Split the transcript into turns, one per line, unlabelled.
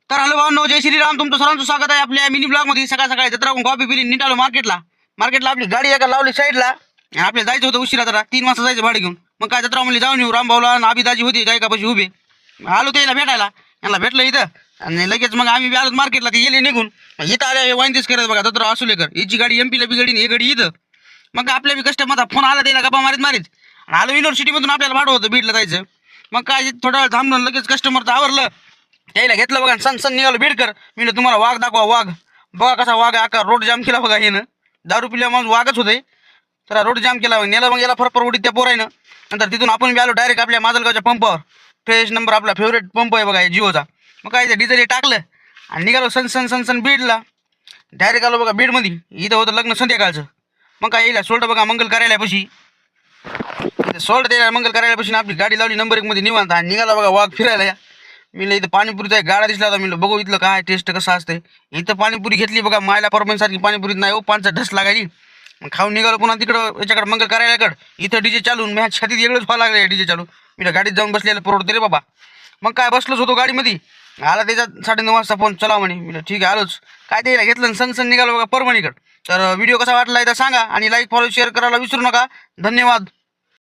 तर हॅलो भाऊ, जय श्रीराम. तुमचं सर्वांचं स्वागत आहे आपल्या मिनी ब्लॉग मध्ये. सकाळ सकाळी जत्रा कॉफी पिली, नीट आलो मार्केटला आपली गाडी एका लावली साईडला. आणि आपल्याला जायचं होतं उशिरा, जरा 3 वाजता जायचं भाडं घेऊन. मग काय जत्रा म्हणली जाऊन येऊ. रामभाऊला आणि आबिदाजी होती गायकापाशी उभे. आलो त्याला भेटायला, यांना भेटलं इथं. आणि लगेच मग आम्ही आलो मार्केटला. ते गेले निघून. इथं आले वाईनतीच करत बघा जत्रा असुलेकर. हिची गाडी एमपीला बिघडी, ही गाडी इथं. मग आपल्या बी कस्टमरचा फोन आला, त्याला गप्पा मारीत आणि आलो युनिव्हर्सिटीमधून. आपल्याला भाडं होतं बीडला जायचं. मग काय थोडा वेळ थांबलं, लगेच कस्टमरचं आवरलं. त्याला घेतलं बघा, सण निघालो बीडकर. मी तुम्हाला वाघ दाखवा. वाघ बघा कसा वाघ आहे. आका रोड जाम केला बघा येणं. दारू पिल्या मग वाघच होते. तर रोड जाम केला नेला. मग याला फरफर उडीत त्या पोरायनं. नंतर तिथून आपण बी आलो डायरेक्ट आपल्या माजलगावच्या पंपावर. फ्रेश नंबर आपला फेवरेट पंप आहे बघा जिओचा. मग काय ते डिझेल टाकलं आणि निघालो सण बीडला. डायरेक्ट आलो बघा बीडमध्ये. इथं होतं लग्न संध्याकाळचं. मग काय येईल सोल्ड बघा मंगल कार्यालयापाशी. सोल्ड द्यायला मंगल कार्यालयापाशी आपली गाडी लावली नंबर 1 मध्ये निवांत. आणि निघाला बघा वाघ फिरायला. या मी इथं पाणीपुरीचा एक गाडा दिसला होता. मी बघू इथलं काय टेस्ट कसं असते. इथं पाणीपुरी घेतली बघा. मायला परमेंट सारखी पाणीपुरीत नाही हो, 5 ढस लागायची. मग खाऊन निघालो पुन्हा तिकडं याच्याकडे मंगल कार्यालयाकडे. इथं डीजे चालून मी छातीत वेगळंच व्हायला लागलं डीजे चालू. मी गाडीत जाऊन बसलेलं परवडते रे बाबा. मग काय बसलोच होतो गाडीमध्ये. आला त्याचा 9:30 वाजता फोन चला म्हणे. मी ठीक आहे आलोच. काय ते घेतलं सण निघालो बघा परभणीकडे. तर व्हिडिओ कसा वाटला तर सांगा आणि लाईक फॉलो शेअर करायला विसरू नका. धन्यवाद.